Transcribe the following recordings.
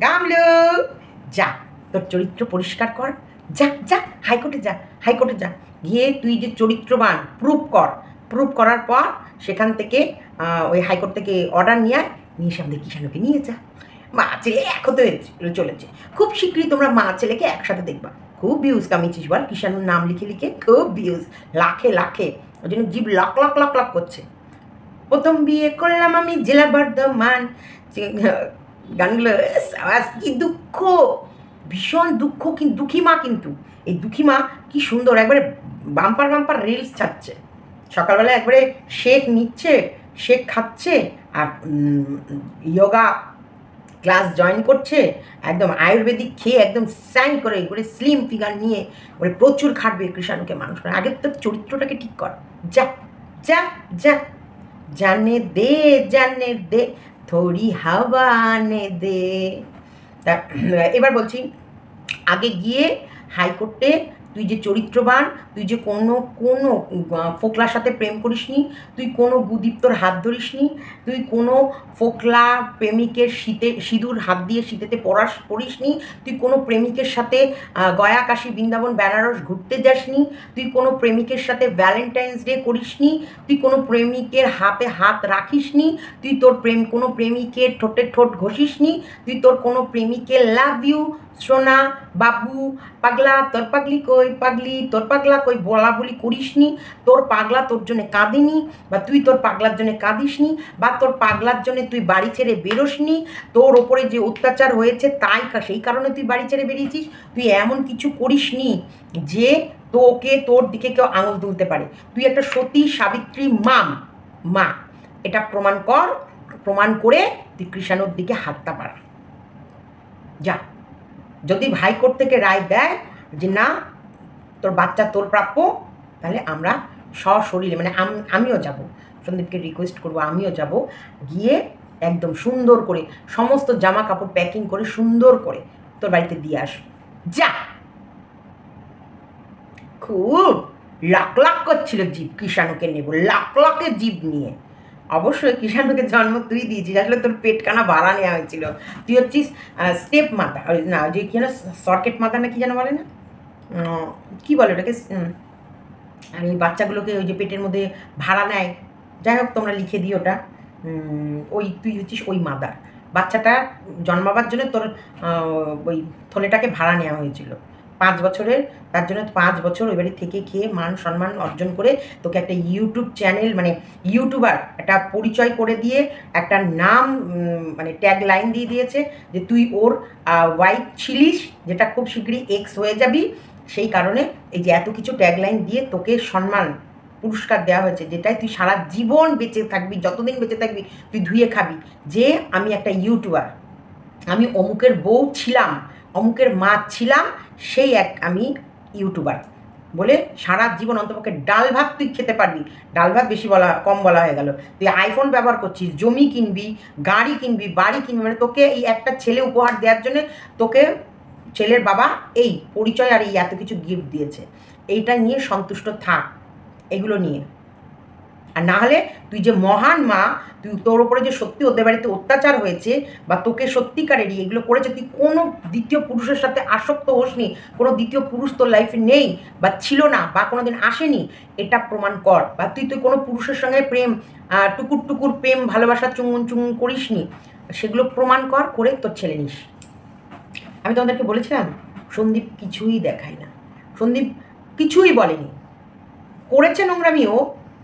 গামলু যা, তোর চরিত্র পরিষ্কার কর, যা যা হাইকোর্টে যা, হাইকোর্টে যা, গিয়ে তুই যে চরিত্রবান প্রুভ কর, প্রুভ করার পর সেখান থেকে ওই হাইকোর্ট থেকে অর্ডার নিয়ে এসে আমাদের কিষাণুকে নিয়ে যা। মা ছেলে একতে চলেছে, খুব শীঘ্রই তোমরা মা ছেলেকে একসাথে দেখবা। খুব ভিউজ কামিয়েছিস বল, কিষাণুর নাম লিখে লিখে খুব ভিউজ, লাখে লাখে, ওই জন্য জীব লাখ লাখ লাখ লাখ করছে। প্রথম বিয়ে করলাম আমি জেলা বর্ধমান, গানগুলো কি দুঃখ, ভীষণ দুঃখ, কিন্তু দুঃখী মা, কিন্তু এই দুঃখী মা কি সুন্দর একবারে বাম্পার বাম্পার রিলস ছাড়ছে। সকালবেলা একবারে শেক নিচ্ছে, শেক খাচ্ছে, আর যোগা ক্লাস জয়েন করছে, একদম আয়ুর্বেদিক খেয়ে একদম স্যাং করে করে স্লিম ফিগার নিয়ে ওরে প্রচুর খাটবে কৃষাণুকে মানুষ করে। আগের তোর চরিত্রটাকে ঠিক কর, যা যা যা, জানে দে থোড়ি হাওয়া আনে দে। তা এবার বলছি, আগে গিয়ে হাইকোর্টে তুই যে চরিত্রবান, তুই যে কোনো কোনো ফোকলার সাথে প্রেম করিসনি, তুই কোনো গুদীপ্তর হাত ধরিসনি, তুই কোনো ফোকলা প্রেমিকের সিঁদুর হাত দিয়ে শীতেতে পড়িসনি, তুই কোনো প্রেমিকের সাথে গয়া কাশী বৃন্দাবন বেনারস ঘুরতে যাসনি, তুই কোনো প্রেমিকের সাথে ভ্যালেন্টাইন্স ডে করিসনি, তুই কোনো প্রেমিকের হাতে হাত রাখিসনি, তুই তোর কোনো প্রেমিকের ঠোঁটে ঠোঁট ঘষিসনি, তুই তোর কোনো প্রেমিকের লাভ ইউ সোনা বাবু পাগলা তোর পাগলি কই, পাগলি তোর পাগলা কই বলা বলি করিসনি, তোর পাগলা তোর জন্য কাঁদিনি, বা তুই তোর পাগলার জন্য কাঁদিসনি, বা তোর পাগলার জন্য তুই বাড়ি ছেড়ে বেরোসনি, তোর ওপরে যে অত্যাচার হয়েছে তাই সেই কারণে তুই বাড়ি ছেড়ে বেরিয়েছিস, তুই এমন কিছু করিসনি যে তোকে তোর দিকে কেউ আঙুল তুলতে পারে। তুই একটা সতী সাবিত্রী মা, এটা প্রমাণ কর, প্রমাণ করে তুই কৃষাণুর দিকে হাতটা বাড়া যা। যদি হাইকোর্ট থেকে রায় দেয় যে না তোর বাচ্চা তোর প্রাপ্য, তাহলে আমরা সশরীরে মানে আমিও যাব, সন্দীপকে রিকোয়েস্ট করবো, আমিও যাব, গিয়ে একদম সুন্দর করে সমস্ত জামা কাপড় প্যাকিং করে সুন্দর করে তোর বাড়িতে দিয়ে আস যা। খুব লাখ লাখ করছিল জীব কৃষাণুকে নেব, লাখ লাখের জীব নিয়ে। অবশ্যই কৃষাণুকে জন্ম তুই দিয়েছিস, আসলে তোর পেটখানা ভাড়া নেওয়া হয়েছিল, তুই হচ্ছিস স্টেপ মাতা, না যে কি যেন সর্কেট মাতা না কি যেন বলে না, কী বলে ওটাকে, আর এই বাচ্চাগুলোকে ওই যে পেটের মধ্যে ভাড়া নেয়, যাই হোক তোমরা লিখে দিও ওটা, ওই তুই হচ্ছিস ওই মাদার। বাচ্চাটা জন্মাবার জন্য তোর ওই থলেটাকে ভাড়া নেওয়া হয়েছিল 5 বছরের, তার জন্য 5 বছর ওই বাড়ি থেকে খেয়ে মান সম্মান অর্জন করে তোকে একটা ইউটিউব চ্যানেল মানে ইউটিউবার একটা পরিচয় করে দিয়ে একটা নাম মানে ট্যাগ লাইন দিয়ে দিয়েছে যে তুই ওর ওয়াইফ ছিলিস, যেটা খুব শীঘ্রই এক্স হয়ে যাবি। সেই কারণে এই যে এত কিছু ট্যাগ লাইন দিয়ে তোকে সম্মান পুরস্কার দেওয়া হয়েছে, যেটাই তুই সারা জীবন বেঁচে থাকবি, যতদিন বেঁচে থাকবি তুই ধুয়ে খাবি যে আমি একটা ইউটিউবার, আমি অমুকের বউ ছিলাম, অমুকের মা ছিলাম, সেই এক আমি ইউটিউবার বলে সারা জীবন অন্তপক্ষে ডাল ভাত তুই খেতে পারবি। ডাল ভাত বেশি বলা, কম বলা হয়ে গেল। তুই আইফোন ব্যবহার করছিস, জমি কিনবি, গাড়ি কিনবি, বাড়ি কিনবি, মানে তোকে এই একটা ছেলে উপহার দেওয়ার জন্যে তোকে ছেলের বাবা এই পরিচয় আর এই এত কিছু গিফট দিয়েছে। এইটা নিয়ে সন্তুষ্ট থাক, এগুলো নিয়ে। আর না হলে তুই যে মহান মা, তুই তোর ওপরে যে সত্যি ওদের বাড়িতে অত্যাচার হয়েছে বা তোকে সত্যিকারেরই এগুলো করেছে, তুই কোনো দ্বিতীয় পুরুষের সাথে আসক্ত হোসনি, কোনো দ্বিতীয় পুরুষ তোর লাইফে নেই বা ছিল না বা কোনো দিন আসেনি, এটা প্রমাণ কর। বা তুই কোনো পুরুষের সঙ্গে প্রেম টুকুর টুকুর প্রেম ভালোবাসা চুমুন চুমুন করিসনি, সেগুলো প্রমাণ কর, করে তোর ছেলে নিস। আমি তোমাদেরকে বলেছিলাম সন্দীপ কিছুই দেখায় না, সন্দীপ কিছুই বলেনি, করেছে নোংরামি, ও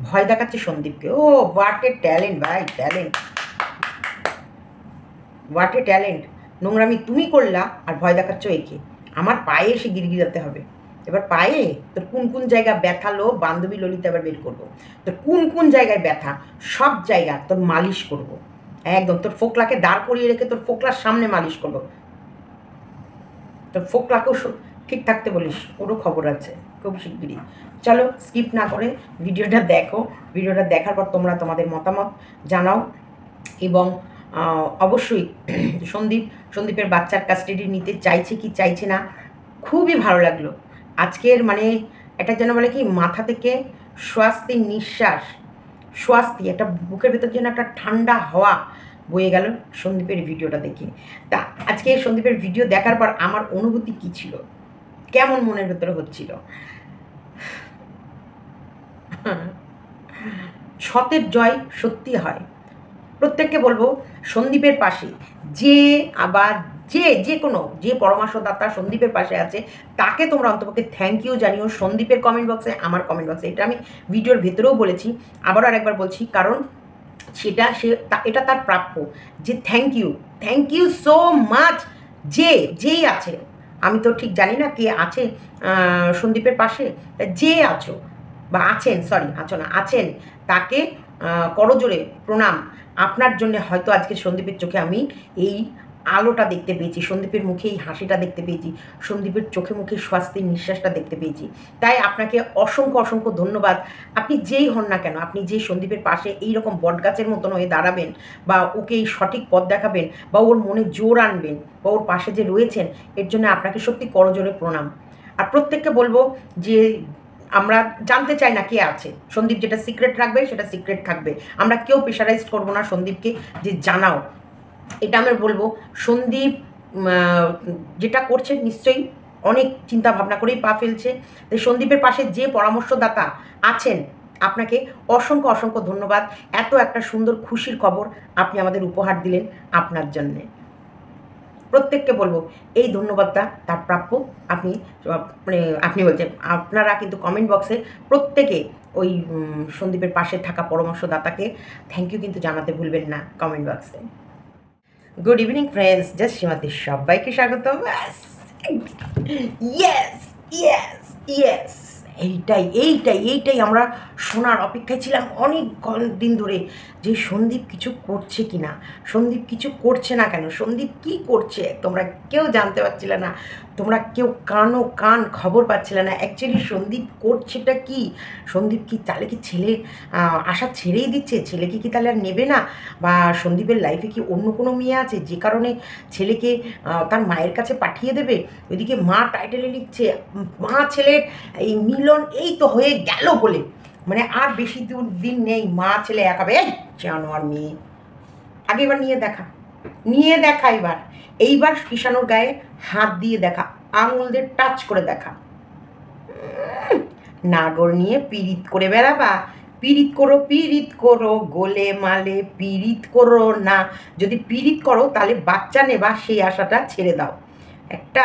ভয় দেখাচ্ছে সন্দীপকে। ও হোয়াট এ ট্যালেন্ট ভাই, ট্যালেন্ট, হোয়াট এ ট্যালেন্ট। নোংরামি তুমি করলা আর ভয় দেখাচ্ছ একে। আমার পায়ে এসে গিরগিরাতে হবে। এবার পায়ে তোর কোন কোন জায়গা ব্যথালো, বান্ধবী ললিতা এবার বের করবো, তোর কোন কোন জায়গায় ব্যথা সব জায়গা তোর মালিশ করব, একদম তোর ফোকলাকে দাঁড় করিয়ে রেখে তোর ফোকলার সামনে মালিশ করবো। তোর ফোকলাকেও ঠিক থাকতে বলিস, ওরও খবর আছে খুব শিগগিরই। চলো স্কিপ না করে ভিডিওটা দেখো, ভিডিওটা দেখার পর তোমরা তোমাদের মতামত জানাও। এবং অবশ্যই সন্দীপের বাচ্চার কাস্টাডি নিতে চাইছে কি চাইছে না, খুবই ভালো লাগলো আজকের, মানে এটা যেন বলে কি মাথা থেকে স্বস্তির নিঃশ্বাস, স্বস্তি, একটা বুকের ভেতর যেন একটা ঠান্ডা হাওয়া বয়ে গেল সন্দীপের ভিডিওটা দেখে। তা আজকে সন্দীপের ভিডিও দেখার পর আমার অনুভূতি কী ছিল, কেমন মনের ভেতরে হচ্ছিল। সতের জয় সত্যি হয়। প্রত্যেককে বলবো সন্দীপের পাশে যে আবার যে কোনো যে পরামর্শদাতা সন্দীপের পাশে আছে তাকে তোমরা অন্তপক্ষে থ্যাংক ইউ জানিও সন্দীপের কমেন্ট বক্সে, আমার কমেন্ট বক্সে। এটা আমি ভিডিওর ভেতরেও বলেছি, আবারও আরেকবার বলছি, কারণ সেটা এটা তার প্রাপ্য যে থ্যাংক ইউ সো মাচ। যেই আছে, আমি তো ঠিক জানি না কে আছে সন্দীপের পাশে, যে আছো বা আছেন, সরি আছো না, আছেন, তাকে করজোড়ে প্রণাম। আপনার জন্য হয়তো আজকে সন্দীপের চোখে আমি এই আলোটা দেখতে পেয়েছি, সন্দীপের মুখে এই হাসিটা দেখতে পেয়েছি, সন্দীপের চোখে মুখে স্বস্তির নিঃশ্বাসটা দেখতে পেয়েছি। তাই আপনাকে অসংখ্য ধন্যবাদ। আপনি যেই হন না কেন, আপনি যে সন্দীপের পাশে এইরকম বটগাছের মতন হয়ে দাঁড়াবেন বা ওকে এই সঠিক পথ দেখাবেন বা ওর মনে জোর আনবেন বা ওর পাশে যে রয়েছেন, এর জন্য আপনাকে সত্যি করজোড়ে প্রণাম। আর প্রত্যেককে বলবো যে আমরা জানতে চাই না কে আছে, সন্দীপ যেটা সিক্রেট রাখবে সেটা সিক্রেট থাকবে। আমরা কেউ প্রেশারাইজ করবো না সন্দীপকে যে জানাও, এটা আমরা বলবো। সন্দীপ যেটা করছে নিশ্চয়ই অনেক চিন্তা ভাবনা করেই পা ফেলছে। তাই সন্দীপের পাশে যে পরামর্শদাতা আছেন, আপনাকে অসংখ্য ধন্যবাদ। এত একটা সুন্দর খুশির খবর আপনি আমাদের উপহার দিলেন আপনার জন্যে। প্রত্যেককে বলবো এই ধন্যবাদটা তার প্রাপ্য। আপনি বলছেন, আপনারা কিন্তু কমেন্ট বক্সে প্রত্যেকে ওই সন্দীপের পাশে থাকা পরামর্শদাতাকে থ্যাংক ইউ কিন্তু জানাতে ভুলবেন না কমেন্ট বক্সে। গুড ইভিনিং ফ্রেন্ডস, জাস্ট সীমাতে সবাইকে স্বাগত। ইয়েস ইয়েস ইয়েস, এইটাই আমরা শোনার অপেক্ষায় ছিলাম অনেক দিন ধরে, যে সন্দীপ কিছু করছে কি না, সন্দীপ কিছু করছে না কেন, সন্দীপ কি করছে তোমরা কেউ জানতে পারছিলে না, তোমরা কেউ কান খবর পাচ্ছিলে না অ্যাকচুয়ালি সন্দীপ করছেটা কি। সন্দীপ কি তাহলে কি ছেলে আশা ছেড়েই দিচ্ছে, ছেলেকে কি তাহলে আর নেবে না, বা সন্দীপের লাইফে কি অন্য কোনো মেয়ে আছে যে কারণে ছেলেকে তার মায়ের কাছে পাঠিয়ে দেবে। ওইদিকে মা টাইটেলে লিখছে মা ছেলের এই মিলন এই তো হয়ে গেল বলে, মানে আর বেশি দিন নেই, মা ছেলে একাবে এই জানোয়ার মেয়ে। আগে এবার নিয়ে দেখা এইবার কিষানোর গায়ে হাত দিয়ে দেখা, আঙুল দিয়ে টাচ করে দেখা। নাগর নিয়ে পীড়িত করে বেড়াবা, পীড়িত করো গোলে মালে পীড়িত করো না। যদি পীড়িত করো তাহলে বাচ্চা নেবা, সেই আশাটা ছেড়ে দাও। একটা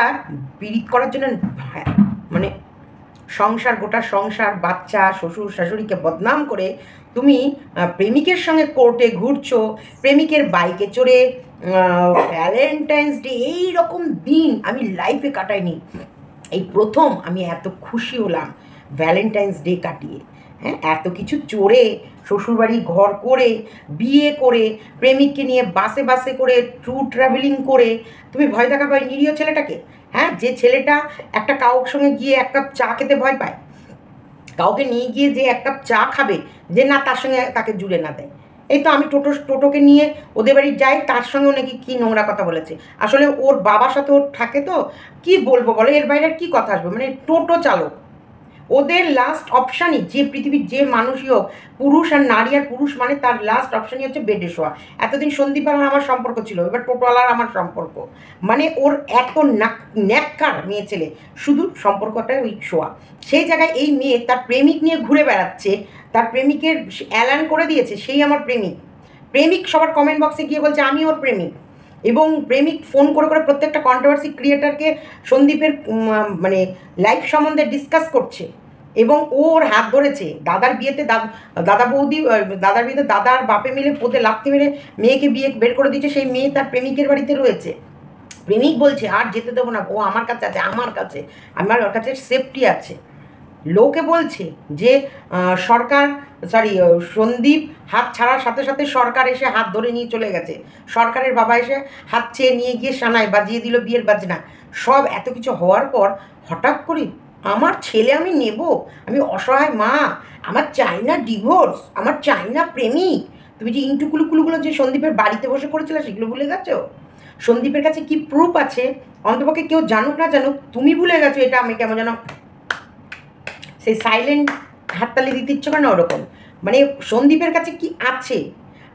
পীড়িত করার জন্য মানে গোটা সংসার, বাচ্চা, শ্বশুর শাশুড়িকে বদনাম করে তুমি প্রেমিকের সঙ্গে কোর্টে ঘুরছো, প্রেমিকের বাইকে চড়ে ভ্যালেন্টাইন্স ডে এইরকম দিন আমি লাইফে কাটাইনি। এই প্রথম আমি এত খুশি হলাম ভ্যালেন্টাইন্স ডে কাটিয়ে। হ্যাঁ, এত কিছু চড়ে, শ্বশুরবাড়ি ঘর করে, বিয়ে করে, প্রেমিককে নিয়ে বাসে করে ট্রাভেলিং করে তুমি ভয় দেখা পাই নিরীহ ছেলেটাকে। হ্যাঁ, যে ছেলেটা একটা কাউর সঙ্গে গিয়ে এক কাপ চা খেতে ভয় পায়, কাউকে নিয়ে গিয়ে যে এক কাপ চা খাবে, যে না তার সঙ্গে তাকে জুড়ে না দেয়। এই তো আমি টোটোকে নিয়ে ওদের বাড়ি যাই, তার সঙ্গেও নাকি কী নোংরা কথা বলেছে। আসলে ওর বাবার সাথে ওর থাকে তো, কি বলবো বলো, এর বাইরে কী কথা আসবে, মানে টোটো চালক ওদের লাস্ট অপশানই, যে পৃথিবীর যে মানুষই হোক, পুরুষ আর নারী, আর পুরুষ মানে তার লাস্ট অপশানই হচ্ছে বেডে শোয়া। এতদিন সন্দীপ আর আমার সম্পর্ক ছিল, এবার টোটোওয়ালার আমার সম্পর্ক, মানে ওর এত ন্যাক্কার মেয়ে ছেলে, শুধু সম্পর্কটাই ওই শোয়া। সেই জায়গায় এই মেয়ে তার প্রেমিক নিয়ে ঘুরে বেড়াচ্ছে, তার প্রেমিকের অ্যালান করে দিয়েছে সেই আমার প্রেমিক সবার কমেন্ট বক্সে গিয়ে বলছে আমি ওর প্রেমিক, এবং প্রেমিক ফোন করে প্রত্যেকটা কন্ট্রোভার্সি ক্রিয়েটারকে সন্দীপের মানে লাইফ সম্বন্ধে ডিসকাস করছে, এবং ওর হাত ধরেছে। দাদার বিয়েতে দাদার বিয়েতে দাদার বাপে মিলে পোতে লাফতে মেরে মেয়েকে বের করে দিয়েছে, সেই মেয়ে তার প্রেমিকের বাড়িতে রয়েছে। প্রেমিক বলছে আর যেতে দেবো না, ও আমার কাছে আছে, আমার কাছে সেফটি আছে। লোকে বলছে যে সন্দীপ হাত ছাড়ার সাথে সাথে সরকার এসে হাত ধরে নিয়ে চলে গেছে, সরকারের বাবা এসে হাত চেয়ে নিয়ে গিয়ে সানায় বাজিয়ে দিল বিয়ের বাজনা। সব এত কিছু হওয়ার পর হঠাৎ করে আমার ছেলে আমি নেব, আমি অসহায় মা, আমার চাই না ডিভোর্স, আমার চাই না প্রেমিক। তুমি যে ইন্টুকুলুকুলুগুলো যে সন্দীপের বাড়িতে বসে করেছিলে সেগুলো ভুলে গেছো? সন্দীপের কাছে কি প্রুফ আছে অন্তপক্ষে কেউ জানুক না জানুক, তুমি ভুলে গেছো। এটা আমি কেমন যেন সেই সাইলেন্ট হাততালি দিতে ইচ্ছে করে না ওরকম, মানে সন্দীপের কাছে কি আছে,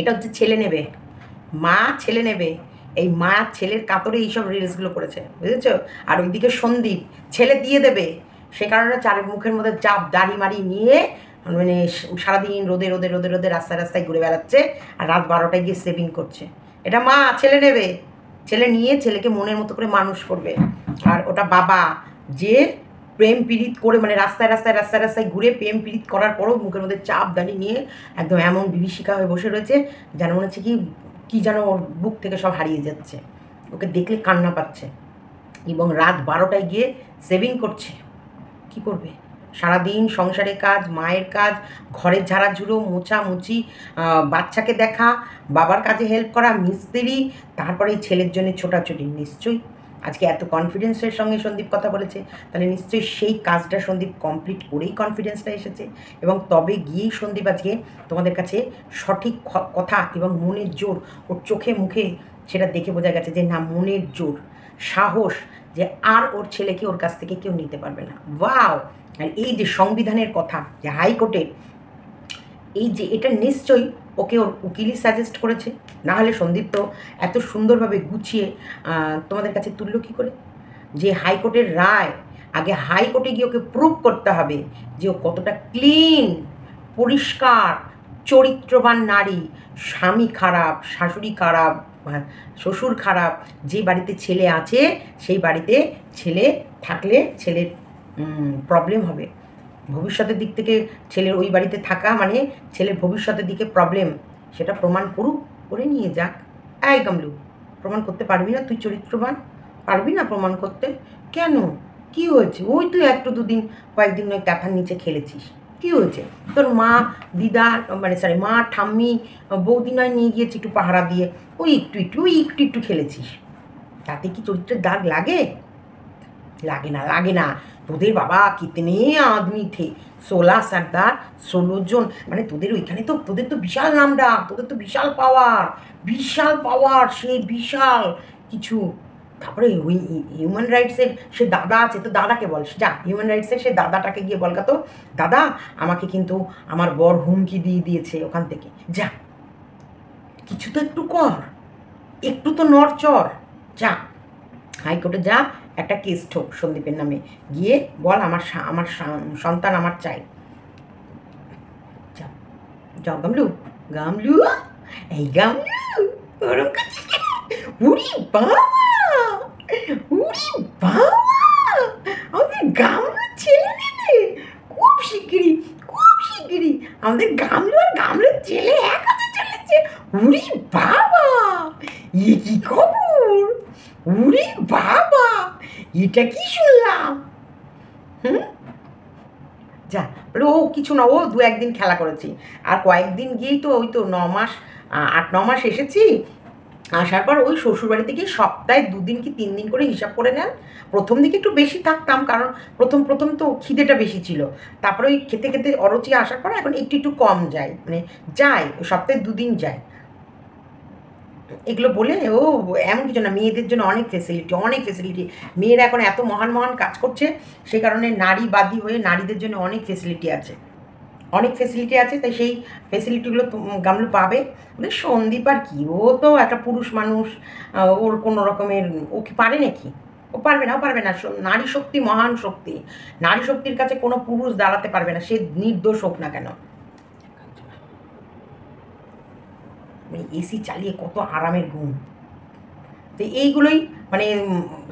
এটা হচ্ছে ছেলে নেবে, মা ছেলে নেবে, এই মা ছেলের কাতরে এইসব রিলসগুলো করেছে, বুঝেছো? আর ওইদিকে সন্দীপ ছেলে দিয়ে দেবে, সে কারণে চারের মুখের মধ্যে চাপ দাড়ি মাড়ি নিয়ে মানে সারাদিন রোদে রোদে রোদে রোদে রাস্তায় রাস্তায় ঘুরে বেড়াচ্ছে, আর রাত 12টায় গিয়ে সেভিং করছে। এটা মা ছেলে নেবে, ছেলে নিয়ে ছেলেকে মনের মতো করে মানুষ করবে। আর ওটা বাবা যে প্রেম পীড়িত করে মানে রাস্তায় রাস্তায় রাস্তায় রাস্তায় ঘুরে প্রেম পীড়িত করার পরও মুখের মধ্যে চাপ দাড়ি নিয়ে একদম এমন বিভীষিকা হয়ে বসে রয়েছে যেন মনে হচ্ছে কি যেন ওর বুক থেকে সব হারিয়ে যাচ্ছে, ওকে দেখলে কান্না পাচ্ছে, এবং রাত 12টায় গিয়ে সেভিং করছে। কি করবে? সারাদিন সংসারের কাজ, মায়ের কাজ, ঘরের ঝাড়াঝুড়ো, মোছামুছি, বাচ্চাকে দেখা, বাবার কাজে হেল্প করা, মিস্ত্রি, তারপরে এই ছেলের জন্য ছোটাছুটি। নিশ্চয়ই আজকে এত কনফিডেন্সের সঙ্গে সন্দীপ কথা বলেছে, তাহলে নিশ্চয়ই সেই কাজটা সন্দীপ কমপ্লিট করেই কনফিডেন্সটা এসেছে, এবং তবে গিয়েই সন্দীপ আজকে তোমাদের কাছে সঠিক কথা এবং মনের জোর ওর চোখে মুখে সেটা দেখে বোঝা গেছে যে না, মনের জোর, সাহস, যে আর ওর ছেলেকে ওর কাছ থেকে কেউ নিতে পারবে না। ওয়াও! আর এই যে সংবিধানের কথা, যে হাইকোর্টের এই যে, এটা নিশ্চয়ই ওকে ওর উকিলই সাজেস্ট করেছে, না হলে সন্দীপ তো এত সুন্দরভাবে গুছিয়ে তোমাদের কাছে তুললো কী করে? যে হাইকোর্টের রায়, আগে হাইকোর্টে গিয়ে ওকে প্রুভ করতে হবে যে ও কতটা ক্লিন, পরিষ্কার, চরিত্রবান নারী। স্বামী খারাপ, শাশুড়ি খারাপ, শ্বশুর খারাপ, যে বাড়িতে ছেলে আছে সেই বাড়িতে ছেলে থাকলে ছেলের প্রবলেম হবে, ভবিষ্যতের দিক থেকে ছেলের ওই বাড়িতে থাকা মানে ছেলের ভবিষ্যতের দিকে প্রবলেম, সেটা প্রমাণ করুক, করে নিয়ে যাক। এই গামলু, প্রমাণ করতে পারবি না তুই চরিত্রবান? পারবি না প্রমাণ করতে? কেন, কি হয়েছে? ওই তুই একটু দুদিন কয়েকদিন ওই কাঁথার নিচে খেলেছিস, কী হয়েছে? তোর মা দিদা মানে সরি মা ঠাম্মি বৌদি নয় নিয়ে গিয়েছি একটু পাহারা দিয়ে, ওই একটু একটু খেলেছিস, তাতে কি চরিত্রের দাগ লাগে? লাগে না, লাগে না। তোদের বাবা কিতনে আদমি থে, 16 সর্দার, 16 জন, মানে তোদের ওইখানে তো তোদের তো বিশাল নামডা, তোদের তো বিশাল পাওয়ার, বিশাল পাওয়ার, সে বিশাল কিছু। তারপরে ওই হিউম্যান রাইটসের সে দাদা আছে, তো দাদাকে বল, যা হিউম্যান রাইটসের সে দাদাটাকে গিয়ে বলগা তো, দাদা আমাকে কিন্তু আমার বর হুমকি দিয়ে দিয়েছে ওখান থেকে, যা কিছু তো একটু কর, একটু তো নড়চড়, যা হাইকোর্টে যা, একটা কেস ঠোক সন্দীপের নামে, গিয়ে বল আমার সন্তান আমার চাই। যাও যাও গামলু, গামলু, এই গামলু, ওরম করছিস কেন? উড়ি বাবা, উড়ি বাবা, আমাদের গামলু ছেলে নেবে খুব শিগগিরই, খুব শিগগিরই আমাদের গামলু আর গামলুর ছেলে এক হতে চলেছে। উড়ি বাবা, এ কি খবর? উড়ি বাবা, এটা কি শুনলাম? যা, ও কিছু না, ও 2-1 দিন খেলা করেছি, আর কয়েকদিন গিয়েই তো ওই তো 9 মাস 8-9 মাস এসেছি, আসার পর ওই শ্বশুরবাড়িতে গিয়ে সপ্তাহে 2 দিন কি 3 দিন করে হিসাব করে নেন। প্রথম দিকে একটু বেশি থাকতাম, কারণ প্রথম তো খিদেটা বেশি ছিল, তারপরে ওই খেতে খেতে অরুচি আসার পরে এখন একটু কম যায়, মানে যায় সপ্তাহে 2 দিন যায়। এগুলো বলে ও এমন কিছু না, মেয়েদের জন্য অনেক ফেসিলিটি, মেয়েরা এখন এত মহান মহান কাজ করছে, সে কারণে নারীবাদী হয়ে নারীদের জন্য অনেক ফেসিলিটি আছে, তাই সেই ফেসিলিটিগুলো গামলু পাবে। মানে সন্দীপ আর কি, ও তো একটা পুরুষ মানুষ, ওর কোনো রকমের, ও কি পারে নাকি? ও পারবে না, নারী শক্তি মহান শক্তি, নারী শক্তির কাছে কোনো পুরুষ দাঁড়াতে পারবে না, সে নির্দোষ হোক না কেন। মানে এসি চালিয়ে কত আরামের ঘুম। তো এইগুলোই মানে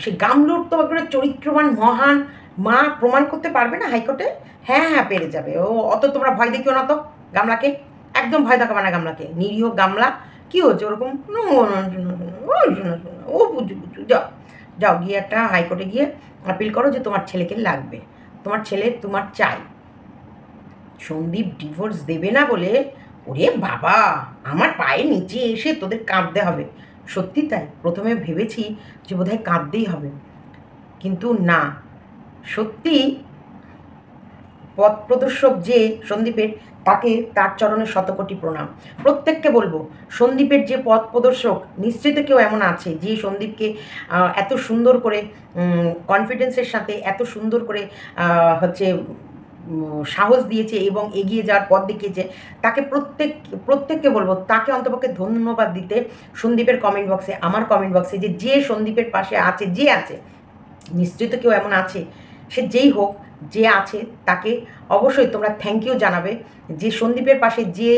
সে গামলুর তো একটা চরিত্রবান মহান মা প্রমাণ করতে পারবে না হাইকোর্টে? হ্যাঁ পেরে যাবে। ও অত তোমরা ভয় দেখিও না তো গামলাকে, একদম ভয় দেখাবে না গামলাকে, নিরীহ গামলা। কী হচ্ছে ওরকম? ও বুঝু যাও যাও গিয়ে একটা হাইকোর্টে গিয়ে আপিল করো যে তোমার ছেলেকে লাগবে, তোমার ছেলে তোমার চাই। সন্দীপ ডিভোর্স দেবে না বলে, ওরে বাবা, আমার পায়ের নিচে এসে তোদের কাঁদতে হবে। সত্যি তাই, প্রথমে ভেবেছি যে বোধহয় কাঁদতেই হবে, কিন্তু না, সত্যি পথ প্রদর্শক যে সন্দীপের, তাকে তার চরণে শতকোটি প্রণাম। প্রত্যেককে বলবো, সন্দীপের যে পথ প্রদর্শক নিশ্চিত কেউ এমন আছে যে সন্দীপকে এত সুন্দর করে কনফিডেন্সের সাথে এত সুন্দর করে হচ্ছে সাহস দিয়েছে এবং এগিয়ে যাওয়ার পথ দেখিয়েছে, তাকে প্রত্যেককে বলবো তাকে অন্তপক্ষে ধন্যবাদ দিতে সন্দীপের কমেন্ট বক্সে, আমার কমেন্ট বক্সে, যে সন্দীপের পাশে আছে, যে আছে, নিশ্চয়ই তো কেউ এমন আছে, সে যেই হোক, যে আছে তাকে অবশ্যই তোমরা থ্যাংক ইউ জানাবে। যে সন্দীপের পাশে যে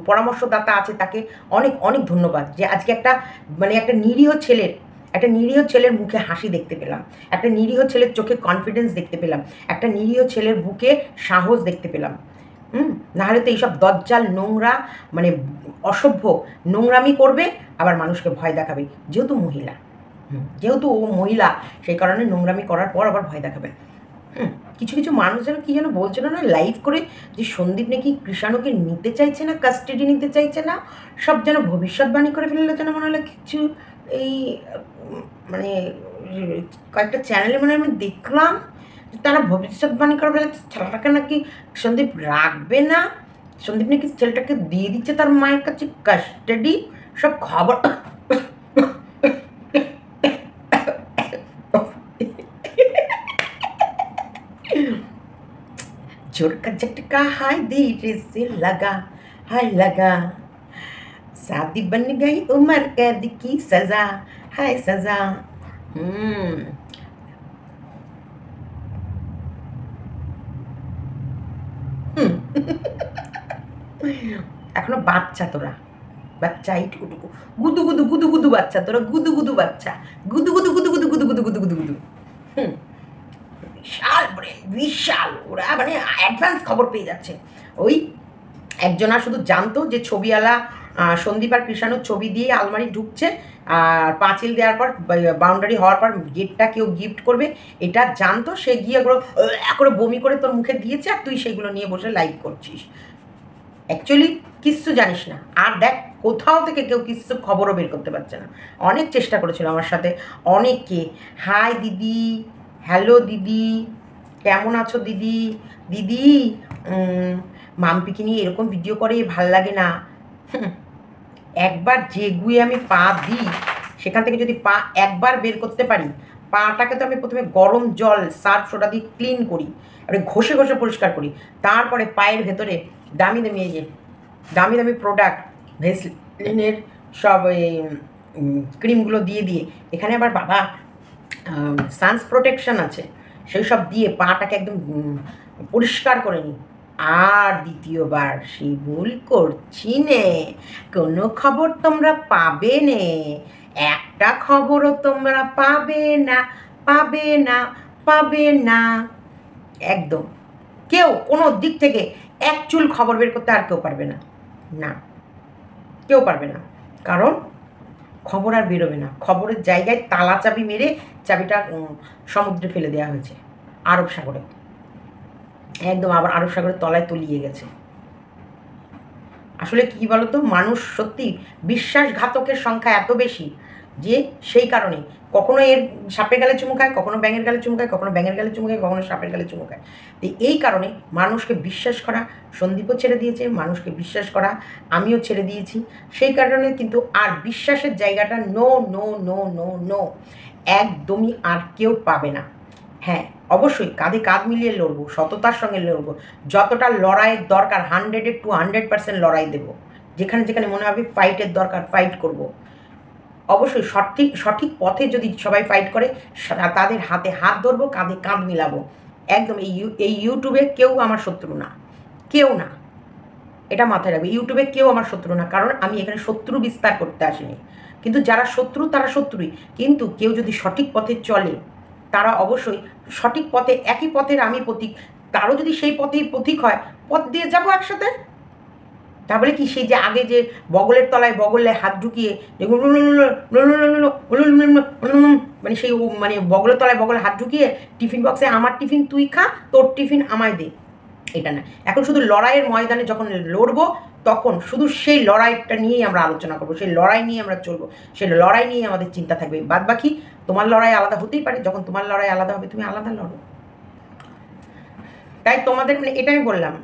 পরামর্শদাতা আছে তাকে অনেক অনেক ধন্যবাদ, যে আজকে একটা নিরীহ ছেলের মুখে হাসি দেখতে পেলাম, একটা নিরীহ ছেলের চোখে কনফিডেন্স দেখতে পেলাম, একটা নিরীহ ছেলের বুকে সাহস দেখতে পেলাম। নাহলে তো এইসব দজ্জাল নোংরা অসভ্য নোংরামি করবে, আবার মানুষকে ভয় দেখাবে, যেহেতু ও মহিলা, সেই কারণে নোংরামি করার পর আবার ভয় দেখাবে। কিছু কিছু মানুষ যেন কী যেন বলছিল না লাইভ করে, যে সন্দীপ নাকি কৃষাণুকে নিতে চাইছে না, কাস্টাডি নিতে চাইছে না, সব যেন ভবিষ্যৎবাণী করে ফেললে, যেন মনে হলো কিছু এই কয়েকটা চ্যানেলে আমি দেখলাম তারা ভবিষ্যৎবাণী করে ফেলে, ছেলেটাকে নাকি সন্দীপ রাখবে না, সন্দীপ নাকি ছেলেটাকে দিয়ে দিচ্ছে তার মায়ের কাছে কাস্টাডি, সব খবর। जोर का झटका हाय धीरे से लगा, हाय लगा, शादी बन गई उम्र कैद की सजा, हाय सजा। এখনো বাচ্চা তোরা, বাচ্চা এইটুকুটুকু গুদু গুদু গুদু গুদু বাচ্চা তোরা, গুদু গুদু বাচ্চা, গুদু গুদু গুদু গুদু গুদু গুদু গুদু গুদু গুদু। বিশাল ব্রেন, বিশাল, ওরা অ্যাডভান্স খবর পেয়ে যাচ্ছে। ওই একজনা শুধু জানতো যে ছবিওয়ালা সন্দীপ আর কৃষাণুর ছবি দিয়ে আলমারি ঢুকছে, আর পাঁচিল দেওয়ার পর বাউন্ডারি হওয়ার পর গেটটা কেউ গিফট করবে, এটা জানতো, সে গিয়ে করে বমি করে তোর মুখে দিয়েছে, আর তুই সেইগুলো নিয়ে বসে লাইভ করছিস। অ্যাকচুয়ালি কিচ্ছু জানিস না। আর দেখ, কোথাও থেকে কেউ কিচ্ছু খবরও বের করতে পারছে না। অনেক চেষ্টা করেছিল আমার সাথে, অনেককে, হাই দিদি, হ্যালো দিদি, কেমন আছো দিদি, দিদি মাম্পিকে নিয়ে এরকম ভিডিও করে ভাল লাগে না। একবার যে গুয়ে আমি পা দিই, সেখান থেকে যদি পা একবার বের করতে পারি, পাটাকে তো আমি প্রথমে গরম জল সার্ফ সোডা দিয়ে ক্লিন করি, এবারে ঘষে ঘষে পরিষ্কার করি, তারপরে পায়ের ভেতরে দামি দামি এই যে দামি দামি প্রোডাক্ট ভেসলিনের সব এই ক্রিমগুলো দিয়ে দিয়ে, এখানে আবার বাবা সানস প্রোটেকশন আছে, সেই সব দিয়ে পাটাকে একদম পরিষ্কার করে নিই। আর দ্বিতীয়বার সেই ভুল করছি নে, কোনো খবর তোমরা পাবে নে, একটা খবরও তোমরা পাবে না, পাবে না, পাবে না, একদম কেউ কোনো দিক থেকে এক চুল খবর বের করতে আর কেউ পারবে না, না কেউ পারবে না, কারণ খবর আর বেরোবে না। খবরের জায়গায় তালা চাবি মেরে চাবিটা সমুদ্রে ফেলে দেওয়া হয়েছে, আরব সাগরে, একদম আবার আরব সাগরের তলায় তলিয়ে গেছে। আসলে কী বলতো, মানুষ সত্যি বিশ্বাসঘাতকের সংখ্যা এত বেশি যে সেই কারণে কখনো এর সাপের গালে চুমু খায়, কখনো ব্যাঙের গালে চুমু খায়, কখনো ব্যাঙের গালে চুমু খায়, কখনো সাপের গালে চুমু খায়। তো এই কারণে মানুষকে বিশ্বাস করা সন্দীপও ছেড়ে দিয়েছে, মানুষকে বিশ্বাস করা আমিও ছেড়ে দিয়েছি। সেই কারণে কিন্তু আর বিশ্বাসের জায়গাটা no no no no no, একদমই আর কেউ পাবে না। হ্যাঁ, অবশ্যই কাঁধে কাঁধ মিলিয়ে লড়বো, সততার সঙ্গে লড়বো, যতটা লড়াইয়ের দরকার 100% লড়াই দেবো, যেখানে যেখানে মনে হবে ফাইটের দরকার ফাইট করব। অবশ্যই সঠিক পথে যদি সবাই ফাইট করে, তাদের হাতে হাত ধরবো, কাঁধে কাঁধ মিলাবো। একদম এই ইউটিউবে কেউ আমার শত্রু না, কেউ না, এটা মাথায় রাখবে। ইউটিউবে কেউ আমার শত্রু না, কারণ আমি এখানে শত্রু বিস্তার করতে আসিনি। কিন্তু যারা শত্রু তারা শত্রুই, কিন্তু কেউ যদি সঠিক পথে চলে, তারা অবশ্যই সঠিক পথে, একই পথের আমি পথিক, তারও যদি সেই পথেই পথিক হয়, পথ দিয়ে যাবো একসাথে। তাহলে কি সেই যে আগে যে বগলের তলায় বগলে হাত ঢুকিয়ে সেই বগলের তলায় বগলে হাত ঢুকিয়ে টিফিন বক্সে আমার টিফিন তুই খা, তোর টিফিন আমায় দে, এটা না। এখন শুধু লড়াইয়ের ময়দানে যখন লড়বো, তখন শুধু সেই লড়াইটা নিয়েই আমরা আলোচনা করবো, সেই লড়াই নিয়ে আমরা চলবো, সেই লড়াই নিয়ে আমাদের চিন্তা থাকবে। বাদ বাকি তোমার লড়াই আলাদা হতেই পারে, যখন তোমার লড়াই আলাদা হবে তুমি আলাদা লড়ো। তাই তোমাদের এটা আমি বললাম,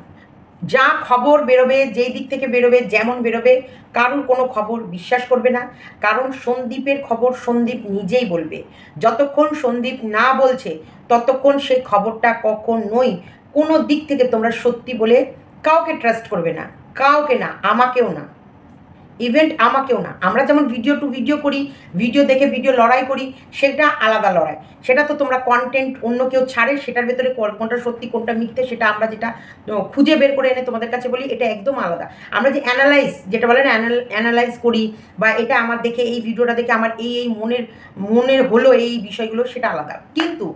যা খবর বেরোবে, যেই দিক থেকে বেরোবে, যেমন বেরোবে, কারোর কোনো খবর বিশ্বাস করবে না, কারণ সন্দীপের খবর সন্দীপ নিজেই বলবে। যতক্ষণ সন্দীপ না বলছে ততক্ষণ সেই খবরটা কখনোই কোনো দিক থেকে তোমরা সত্যি বলে কাউকে ট্রাস্ট করবে না, কাউকে না, আমাকেও না, ইভেন্ট আমাকেও না। আমরা যেমন ভিডিও টু ভিডিও করি, ভিডিও দেখে ভিডিও লড়াই করি, সেটা আলাদা লড়াই। সেটা তো তোমরা কন্টেন্ট অন্য কেউ ছাড়ে, সেটার ভেতরে কোনটা সত্যি কোনটা মিথ্যে সেটা আমরা যেটা খুঁজে বের করে এনে তোমাদের কাছে বলি, এটা একদম আলাদা। আমরা যে অ্যানালাইজ, যেটা বলে না, অ্যানালাইজ করি, বা এটা আমার দেখে, এই ভিডিওটা দেখে আমার এই মনের হলো এই বিষয়গুলো, সেটা আলাদা। কিন্তু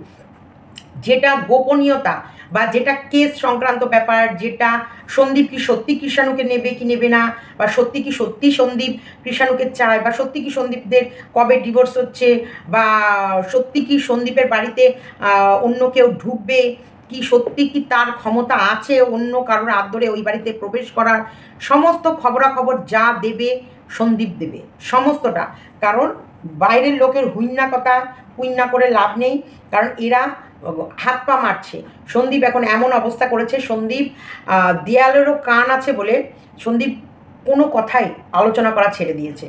যেটা গোপনীয়তা বা যেটা কেস সংক্রান্ত ব্যাপার, যেটা সন্দীপ কি সত্যি কৃষাণুকে নেবে কি নেবে না, বা সত্যি কি সত্যি সন্দীপ কৃষাণুকে চায়, বা সত্যি কি সন্দীপদের কবে ডিভোর্স হচ্ছে, বা সত্যি কি সন্দীপের বাড়িতে অন্য কেউ ঢুকবে, কি সত্যি কি তার ক্ষমতা আছে অন্য কারোর হাত ধরে ওই বাড়িতে প্রবেশ করার, সমস্ত খবরাখবর যা দেবে সন্দীপ দেবে, সমস্তটা। কারণ বাইরের লোকের হুইন্না করে লাভ নেই, কারণ এরা হাত পা মারছে। সন্দীপ এখন এমন অবস্থা করেছে, সন্দীপ দেয়ালেরও কান আছে বলে সন্দীপ কোনো কথাই আলোচনা করা ছেড়ে দিয়েছে।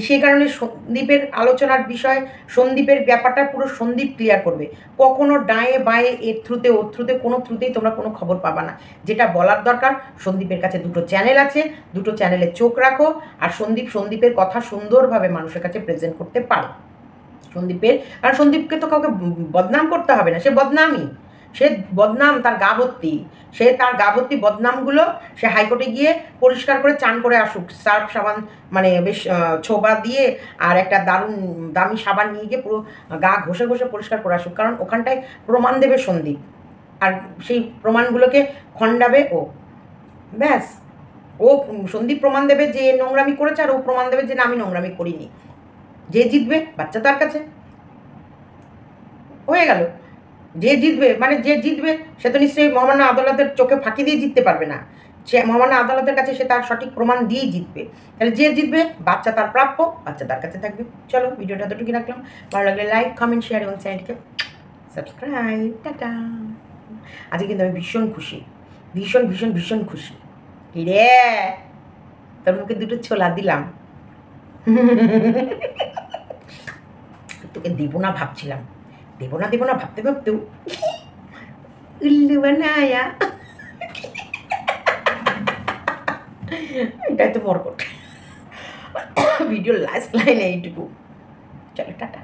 সেই কারণে সন্দীপের আলোচনার বিষয়, সন্দীপের ব্যাপারটা পুরো সন্দীপ ক্লিয়ার করবে। কখনো ডায়ে বায়ে এর থ্রুতে ওর থ্রুতে কোনো থ্রুতেই তোমরা কোনো খবর পাবা না। যেটা বলার দরকার, সন্দীপের কাছে 2টো চ্যানেল আছে, 2টো চ্যানেলে চোখ রাখো। আর সন্দীপের কথা সুন্দরভাবে মানুষের কাছে প্রেজেন্ট করতে পারে। কারণ সন্দীপকে তো কাউকে বদনাম করতে হবে না, সে বদনাম তার গা ভর্তি, সে তার গা ভর্তি বদনামগুলো সে হাইকোর্টে গিয়ে পরিষ্কার করে চান করে আসুক, সার্ফ সাবান মানে বেশ ছোবা দিয়ে আর একটা দারুণ দামি সাবান নিয়ে গিয়ে পুরো গা ঘষে পরিষ্কার করে আসুক। কারণ ওখানটায় প্রমাণ দেবে সন্দীপ, আর সেই প্রমাণগুলোকে খণ্ডাবে ও, ব্যাস। ও সন্দীপ প্রমাণ দেবে যে নোংরামি করেছে, আর ও প্রমাণ দেবে যে না, আমি নোংরামি করিনি। যে জিতবে বাচ্চা তার কাছে, হয়ে গেল। যে জিতবে সে তো নিশ্চয়ই মহামান্য আদালতের চোখে ফাঁকি দিয়ে জিততে পারবে না, সে মহামান্য আদালতের কাছে সে তার সঠিক প্রমাণ দিয়েই জিতবে। তাহলে যে জিতবে বাচ্চা তার প্রাপ্য, বাচ্চা তার কাছে থাকবে। চলো, ভিডিওটা এতটুকু রাখলাম। ভালো লাগলে লাইক, কমেন্ট, শেয়ার এবং চ্যানেলকে সাবস্ক্রাইব। টাটা। আজকে কিন্তু আমি ভীষণ খুশি, ভীষণ খুশি। কি রে, তোর মুখে 2টো ছোলা দিলাম। তোকে দেবো না ভাবছিলাম, দেবো না ভাবতেও উল্লু বানায়া। এটাই তো মরকট। ভিডিওর লাস্ট লাইন এইটুকু। চলো, টাটা।